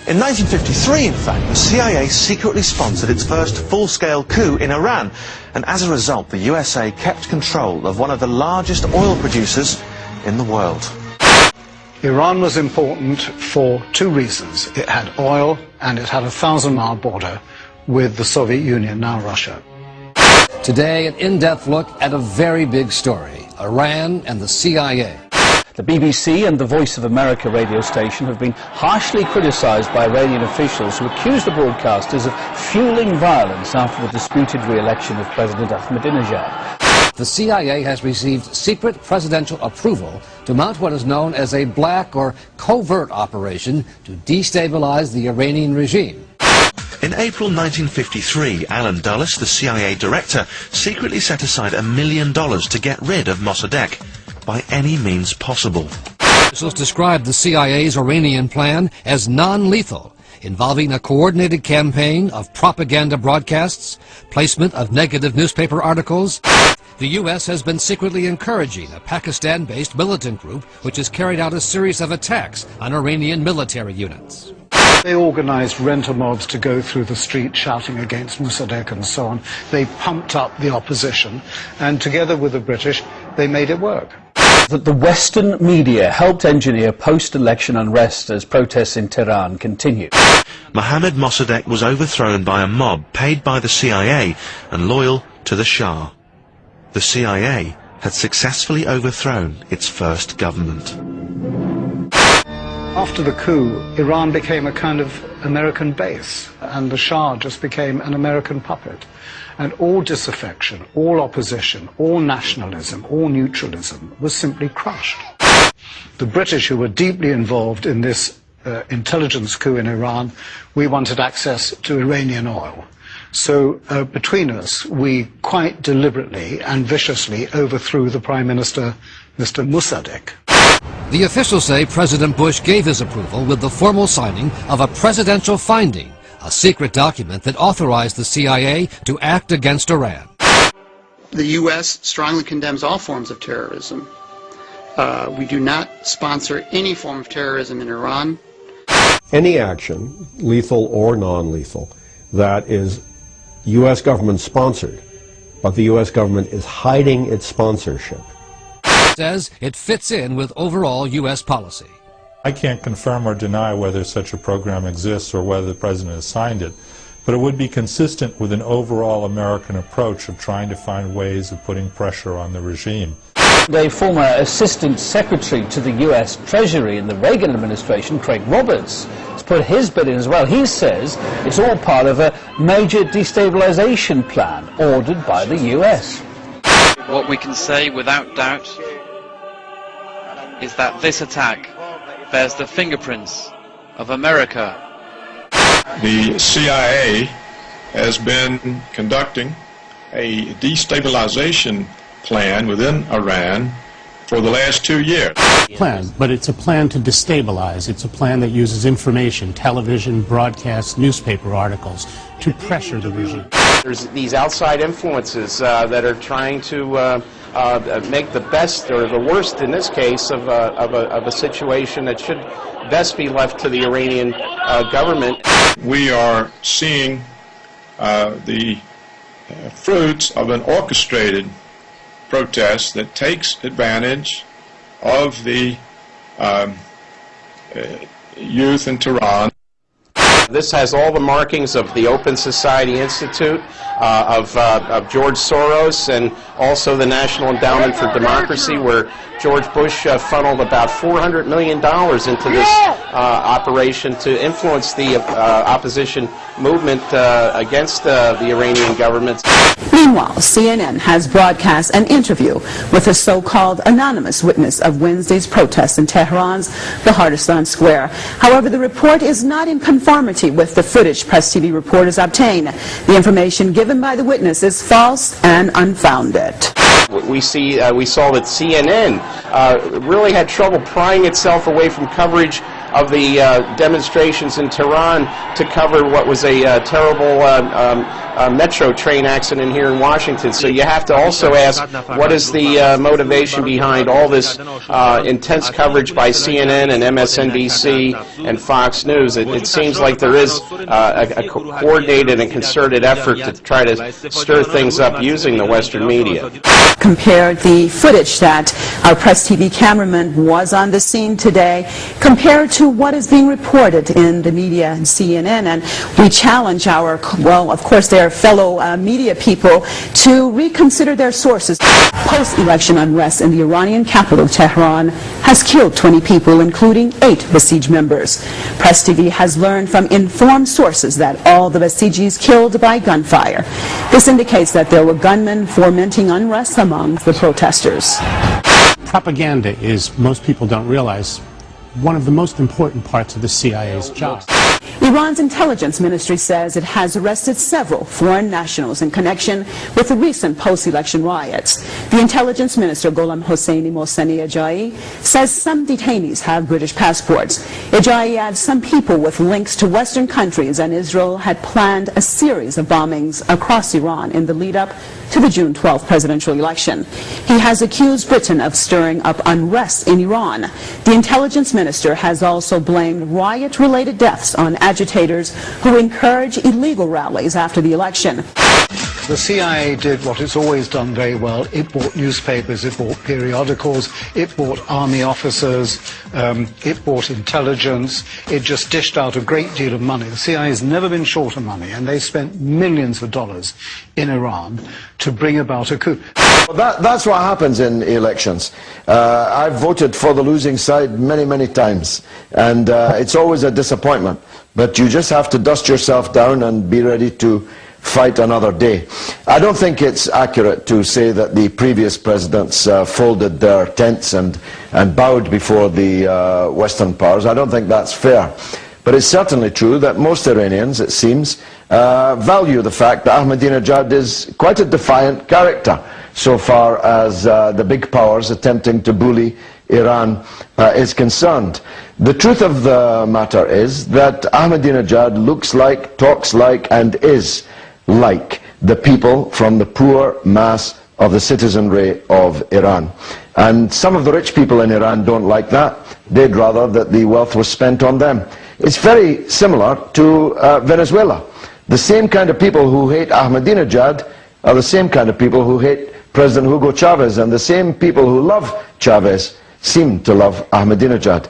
In 1953, in fact, the CIA secretly sponsored its first full-scale coup in Iran, and as a result, the USA kept control of one of the largest oil producers in the world. Iran was important for two reasons. It had oil, and it had a 1,000-mile border with the Soviet Union, now Russia. Today, an in-depth look at a very big story, Iran and the CIA. The BBC and the Voice of America radio station have been harshly criticized by Iranian officials who accuse the broadcasters of fueling violence after the disputed re-election of President Ahmadinejad. The CIA has received secret presidential approval to mount what is known as a black or covert operation to destabilize the Iranian regime. In April 1953, Alan Dulles, the CIA director, secretly set aside $1 million to get rid of Mossadegh by any means possible. Officials described the CIA's Iranian plan as non-lethal, involving a coordinated campaign of propaganda broadcasts, placement of negative newspaper articles. The U.S. has been secretly encouraging a Pakistan-based militant group which has carried out a series of attacks on Iranian military units. They organized renter mobs to go through the street shouting against Mossadegh and so on. They pumped up the opposition, and together with the British, they made it work. That the Western media helped engineer post-election unrest as protests in Tehran continue. Mohammad Mossadegh was overthrown by a mob paid by the CIA and loyal to the Shah. The CIA had successfully overthrown its first government. After the coup, Iran became a kind of American base, and the Shah just became an American puppet. And all disaffection, all opposition, all nationalism, all neutralism was simply crushed. The British, who were deeply involved in this intelligence coup in Iran, we wanted access to Iranian oil. So between us, we quite deliberately and viciously overthrew the Prime Minister, Mr. Mossadegh. The officials say President Bush gave his approval with the formal signing of a presidential finding, a secret document that authorized the CIA to act against Iran. The U.S. strongly condemns all forms of terrorism. We do not sponsor any form of terrorism in Iran. Any action, lethal or non-lethal, that is U.S. government sponsored, but the U.S. government is hiding its sponsorship, says it fits in with overall U.S. policy. I can't confirm or deny whether such a program exists or whether the President has signed it, but it would be consistent with an overall American approach of trying to find ways of putting pressure on the regime. A former Assistant Secretary to the U.S. Treasury in the Reagan administration, Craig Roberts, has put his bid in as well. He says it's all part of a major destabilization plan ordered by the U.S. What we can say without doubt is that this attack bears the fingerprints of America. The CIA has been conducting a destabilization plan within Iran for the last 2 years. But it's a plan to destabilize. It's a plan that uses information, television, broadcasts, newspaper articles to pressure the regime. There's these outside influences that are trying to make the best or the worst, in this case, of a situation that should best be left to the Iranian government. We are seeing the fruits of an orchestrated protest that takes advantage of the youth in Tehran. This has all the markings of the Open Society Institute, of George Soros, and also the National Endowment for Democracy, where George Bush funneled about $400 million into this operation to influence the opposition movement against the Iranian government. Meanwhile, CNN has broadcast an interview with a so-called anonymous witness of Wednesday's protests in Tehran's Baharistan Square. However, the report is not in conformity with the footage Press TV reporters obtained. The information given by the witness is false and unfounded. We saw that CNN really had trouble prying itself away from coverage of the demonstrations in Tehran to cover what was a terrible metro train accident here in Washington. So you have to also ask, what is the motivation behind all this intense coverage by CNN and MSNBC and Fox News? It seems like there is a coordinated and concerted effort to try to stir things up using the Western media. Compared the footage that our Press TV cameraman was on the scene today compared to what is being reported in the media and CNN, and we challenge our, well, of course, their fellow media people to reconsider their sources. Post-election unrest in the Iranian capital, Tehran, has killed 20 people, including 8 Basij members. Press TV has learned from informed sources that all the Basijis killed by gunfire. This indicates that there were gunmen fomenting unrest among the protesters. Propaganda is, most people don't realize, one of the most important parts of the CIA's job. Iran's intelligence ministry says it has arrested several foreign nationals in connection with the recent post-election riots. The intelligence minister, Gholam Hosseini Mohseni Ajayi, says some detainees have British passports. Ajayi adds some people with links to Western countries and Israel had planned a series of bombings across Iran in the lead-up to the June 12th presidential election. He has accused Britain of stirring up unrest in Iran. The intelligence minister has also blamed riot-related deaths on agitators who encourage illegal rallies after the election. The CIA did what it's always done very well. It bought newspapers, it bought periodicals, it bought army officers, it bought intelligence. It just dished out a great deal of money. The CIA has never been short of money, and they spent millions of dollars in Iran to bring about a coup. That's what happens in elections. I've voted for the losing side many, many times, and it's always a disappointment. But you just have to dust yourself down and be ready to fight another day. I don't think it's accurate to say that the previous presidents folded their tents and bowed before the Western powers. I don't think that's fair. But it's certainly true that most Iranians, it seems, value the fact that Ahmadinejad is quite a defiant character so far as the big powers attempting to bully Iran is concerned. The truth of the matter is that Ahmadinejad looks like, talks like, and is like the people from the poor mass of the citizenry of Iran. And some of the rich people in Iran don't like that. They'd rather that the wealth was spent on them. It's very similar to Venezuela. The same kind of people who hate Ahmadinejad are the same kind of people who hate President Hugo Chavez, and the same people who love Chavez seem to love Ahmadinejad.